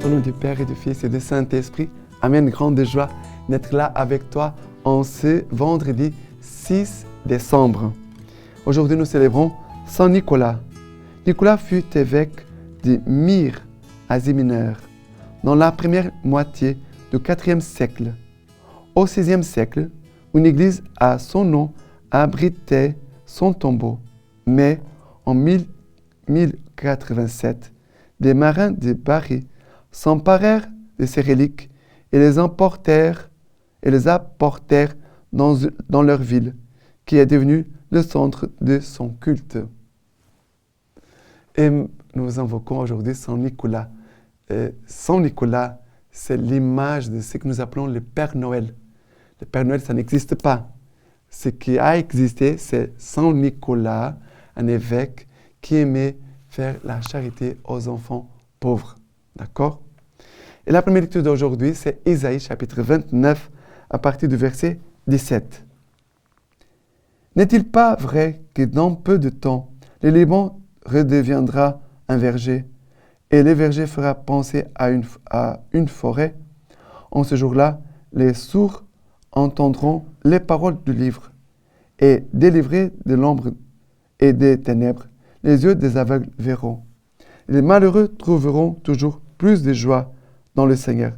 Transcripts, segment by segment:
Au nom du Père et du Fils et du Saint-Esprit, Amen. Grande joie d'être là avec toi en ce vendredi 6 décembre. Aujourd'hui, nous célébrons Saint Nicolas. Nicolas fut évêque de Myre, Asie mineure, dans la première moitié du IVe siècle. Au VIe siècle, une église à son nom abritait son tombeau. Mais en 1087, des marins de Bari s'emparèrent de ces reliques et les apportèrent dans leur ville, qui est devenue le centre de son culte. Et nous invoquons aujourd'hui Saint Nicolas. Saint Nicolas, c'est l'image de ce que nous appelons le Père Noël. Le Père Noël, ça n'existe pas. Ce qui a existé, c'est Saint Nicolas, un évêque qui aimait faire la charité aux enfants pauvres. D'accord? Et la première lecture d'aujourd'hui, c'est Isaïe chapitre 29, à partir du verset 17. N'est-il pas vrai que dans peu de temps, le Liban redeviendra un verger, et le verger fera penser à une forêt? En ce jour-là, les sourds entendront les paroles du livre, et délivrés de l'ombre et des ténèbres, les yeux des aveugles verront. Les malheureux trouveront toujours plus de joie dans le Seigneur.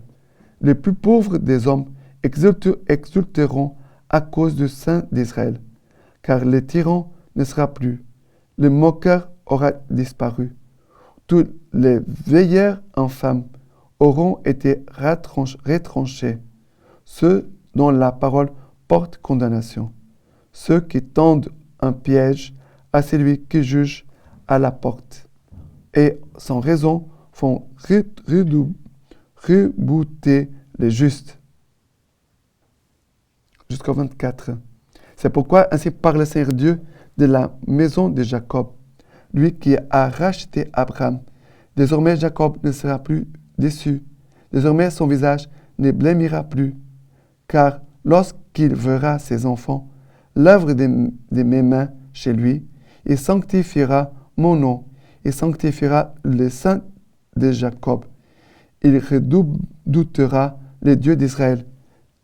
Les plus pauvres des hommes exulteront à cause du Saint d'Israël, car le tyran ne sera plus, le moqueur aura disparu. Tous les veilleurs infâmes auront été retranchés, ceux dont la parole porte condamnation, ceux qui tendent un piège à celui qui juge à la porte, et sans raison font rebouter les justes. Jusqu'au 24. C'est pourquoi ainsi parle le Seigneur Dieu de la maison de Jacob, lui qui a racheté Abraham. Désormais Jacob ne sera plus déçu, désormais son visage ne blêmira plus, car lorsqu'il verra ses enfants, l'œuvre de mes mains chez lui, il sanctifiera mon nom, il sanctifiera le Saint de Jacob. Il redoutera les dieux d'Israël.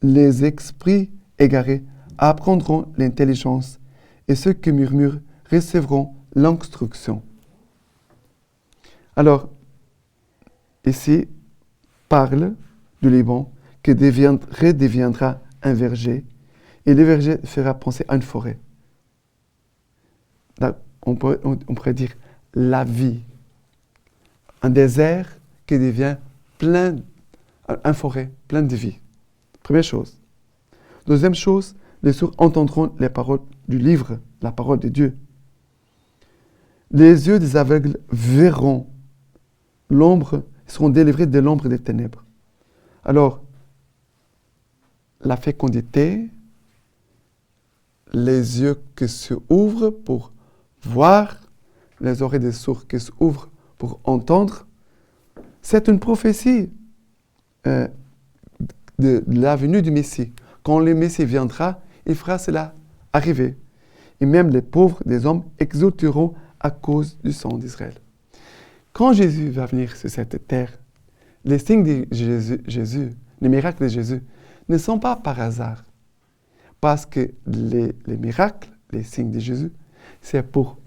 Les esprits égarés apprendront l'intelligence, et ceux qui murmurent recevront l'instruction. Alors, ici, parle du Liban qui redeviendra un verger, et le verger fera penser à une forêt. Là, on pourrait dire la vie. Un désert qui devient une forêt pleine de vie. Première chose. Deuxième chose, les sourds entendront les paroles du livre, la parole de Dieu. Les yeux des aveugles verront l'ombre, seront délivrés de l'ombre des ténèbres. Alors, la fécondité, les yeux qui se ouvrent pour voir, les oreilles des sourds qui s'ouvrent pour entendre, c'est une prophétie de la venue du Messie. Quand le Messie viendra, il fera cela arriver. Et même les pauvres des hommes exulteront à cause du sang d'Israël. Quand Jésus va venir sur cette terre, les signes de Jésus, les miracles de Jésus, ne sont pas par hasard. Parce que les miracles, les signes de Jésus, c'est pour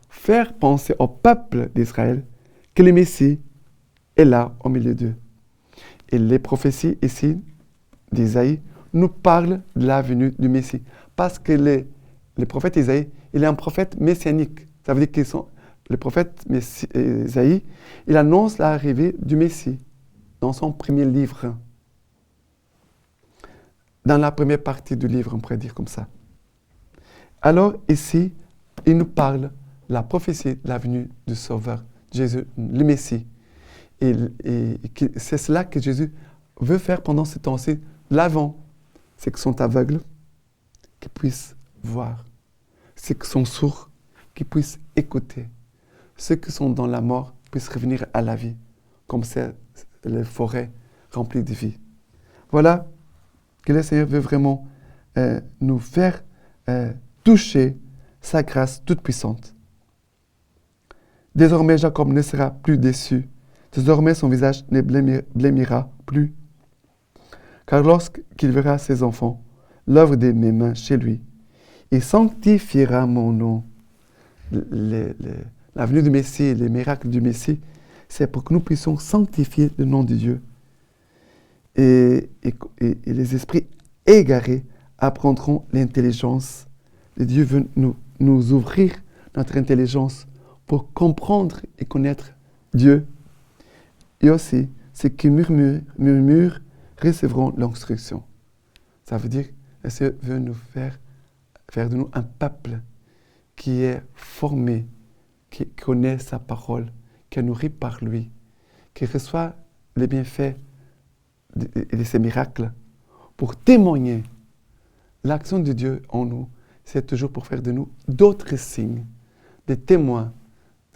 faire penser au peuple d'Israël que le Messie est là au milieu d'eux. Et les prophéties ici d'Isaïe nous parlent de la venue du Messie. Parce que le prophète Isaïe, il est un prophète messianique. Ça veut dire que le prophète Isaïe, il annonce l'arrivée du Messie dans son premier livre. Dans la première partie du livre, on pourrait dire comme ça. Alors ici, il nous parle de la prophétie de la venue du Sauveur, Jésus, le Messie. Et c'est cela que Jésus veut faire pendant ce temps-ci. L'avant, c'est qu'ils sont aveugles, qu'ils puissent voir. Ceux qui sont sourds, qu'ils puissent écouter. Ceux qui sont dans la mort puissent revenir à la vie, comme c'est les forêts remplies de vie. Voilà que le Seigneur veut vraiment nous faire toucher sa grâce toute puissante. Désormais, Jacob ne sera plus déçu. Désormais, son visage ne blêmira plus. Car lorsqu'il verra ses enfants, l'œuvre de mes mains chez lui, il sanctifiera mon nom. La venue du Messie, les miracles du Messie, c'est pour que nous puissions sanctifier le nom de Dieu. Et les esprits égarés apprendront l'intelligence. Et Dieu veut nous ouvrir notre intelligence pour comprendre et connaître Dieu. Et aussi, ceux qui murmurent recevront l'instruction. Ça veut dire que Dieu veut nous faire de nous un peuple qui est formé, qui connaît sa parole, qui est nourri par lui, qui reçoit les bienfaits de ses miracles pour témoigner. L'action de Dieu en nous, c'est toujours pour faire de nous d'autres signes, des témoins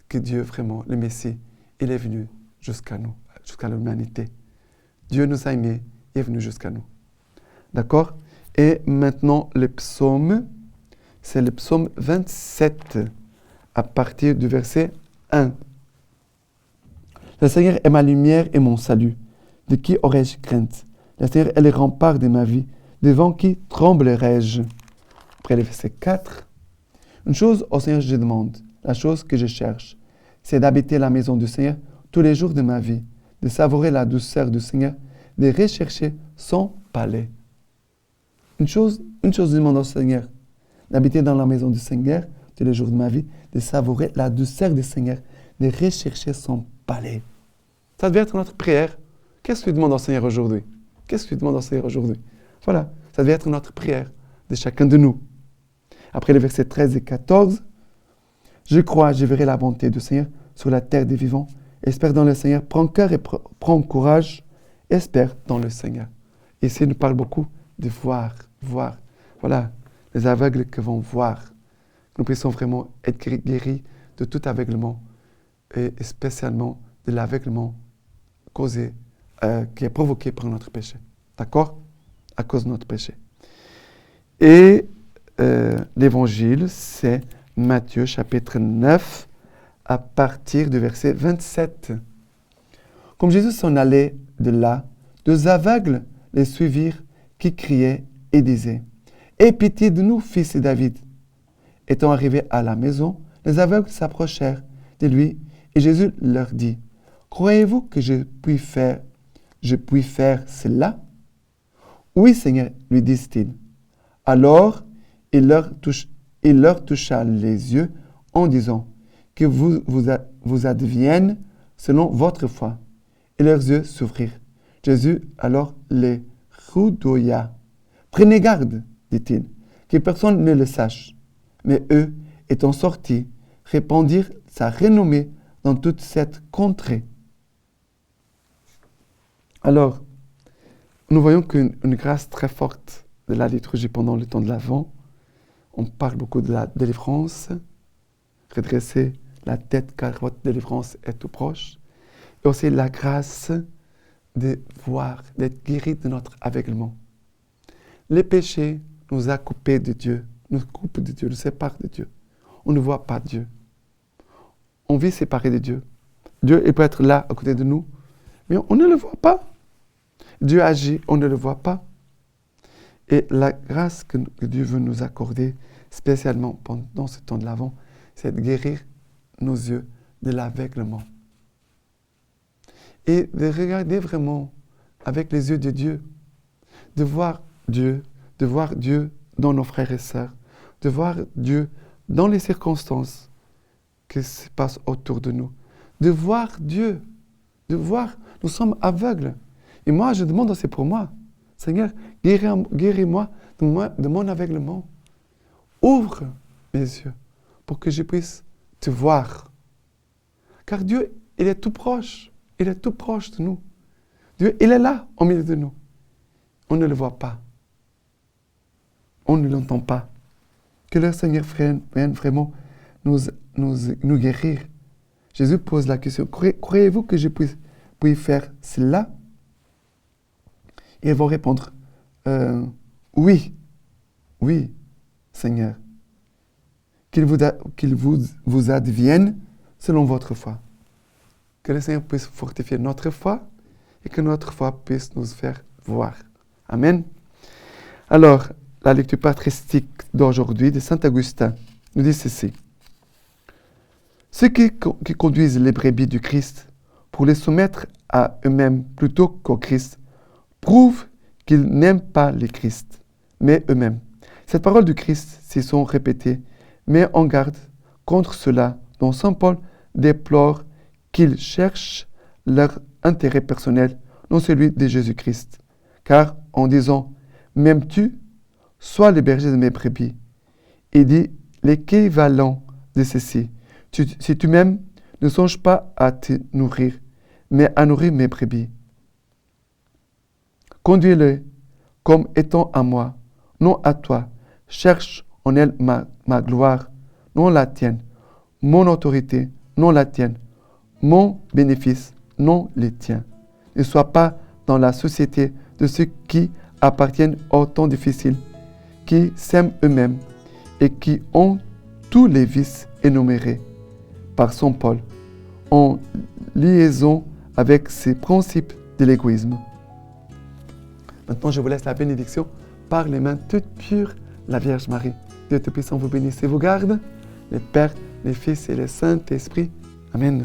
que Dieu, vraiment, le Messie, il est venu jusqu'à nous, jusqu'à l'humanité. Dieu nous a aimés, il est venu jusqu'à nous. D'accord? Et maintenant, le psaume, c'est le psaume 27, à partir du verset 1. Le Seigneur est ma lumière et mon salut. De qui aurais-je crainte? Le Seigneur est le rempart de ma vie. Devant qui tremblerais-je? Après le verset 4. Une chose au Seigneur je demande, la chose que je cherche, c'est d'habiter la maison du Seigneur tous les jours de ma vie, de savourer la douceur du Seigneur, de rechercher son palais. Une chose je demande au Seigneur, d'habiter dans la maison du Seigneur tous les jours de ma vie, de savourer la douceur du Seigneur, de rechercher son palais. Ça devait être notre prière. Qu'est-ce que tu demandes au Seigneur aujourd'hui? Qu'est-ce que tu demandes au Seigneur aujourd'hui? Voilà, ça devait être notre prière de chacun de nous. Après les versets 13 et 14, je crois, je verrai la bonté du Seigneur sur la terre des vivants. Espère dans le Seigneur, prends cœur et prends courage. Espère dans le Seigneur. Ici, il nous parle beaucoup de voir. Voilà, les aveugles qui vont voir. Nous puissions vraiment être guéris de tout aveuglement, et spécialement de l'aveuglement causé, qui est provoqué par notre péché. D'accord? À cause de notre péché. Et l'évangile, c'est Matthieu chapitre 9, à partir du verset 27. Comme Jésus s'en allait de là, deux aveugles les suivirent qui criaient et disaient « Aie pitié de nous, fils de David !» Étant arrivés à la maison, les aveugles s'approchèrent de lui et Jésus leur dit « Croyez-vous que je puis faire cela ?» « Oui, Seigneur, lui disent-ils. Alors, il leur toucha les yeux en disant « Que vous advienne selon votre foi. » Et leurs yeux s'ouvrirent. Jésus alors les rudoya. « Prenez garde, dit-il, que personne ne le sache. » Mais eux, étant sortis, répandirent sa renommée dans toute cette contrée. Alors, nous voyons qu'une grâce très forte de la liturgie pendant le temps de l'Avent. On parle beaucoup de la délivrance, redresser la tête car votre délivrance est tout proche. Et aussi la grâce de voir, d'être guéri de notre aveuglement. Les péchés nous a coupés de Dieu, nous coupent de Dieu, nous séparent de Dieu. On ne voit pas Dieu. On vit séparé de Dieu. Dieu il peut être là à côté de nous, mais on ne le voit pas. Dieu agit, on ne le voit pas. Et la grâce que Dieu veut nous accorder, spécialement pendant ce temps de l'Avent, c'est de guérir nos yeux de l'aveuglement. Et de regarder vraiment avec les yeux de Dieu, de voir Dieu dans nos frères et sœurs, de voir Dieu dans les circonstances qui se passent autour de nous, de voir Dieu, nous sommes aveugles. Et moi, je demande aussi pour moi, Seigneur, guéris-moi de mon aveuglement. Ouvre mes yeux pour que je puisse te voir. Car Dieu, il est tout proche. Il est tout proche de nous. Dieu, il est là, au milieu de nous. On ne le voit pas. On ne l'entend pas. Que le Seigneur vienne vraiment nous guérir. Jésus pose la question, croyez-vous que je puisse faire cela? Et ils vont répondre, oui, Seigneur. Qu'il vous advienne selon votre foi. Que le Seigneur puisse fortifier notre foi et que notre foi puisse nous faire voir. Amen. Alors, la lecture patristique d'aujourd'hui de Saint Augustin nous dit ceci. Ceux qui conduisent les brebis du Christ pour les soumettre à eux-mêmes plutôt qu'au Christ prouvent qu'ils n'aiment pas le Christ, mais eux-mêmes. Cette parole du Christ, s'ils sont répétées, met en garde contre cela dont Saint Paul déplore qu'ils cherchent leur intérêt personnel, non celui de Jésus-Christ. Car en disant « M'aimes-tu » sois le berger de mes brebis, il dit l'équivalent de ceci. Si tu m'aimes, ne songe pas à te nourrir, mais à nourrir mes brebis. Conduis-le comme étant à moi, non à toi. Cherche en elle ma gloire, non la tienne. Mon autorité, non la tienne. Mon bénéfice, non le tien. Ne sois pas dans la société de ceux qui appartiennent au temps difficile, qui s'aiment eux-mêmes et qui ont tous les vices énumérés par Saint Paul, en liaison avec ces principes de l'égoïsme. Maintenant, je vous laisse la bénédiction par les mains toutes pures, la Vierge Marie. Dieu Tout-Puissant vous bénisse et vous garde, le Père, le Fils et le Saint-Esprit. Amen.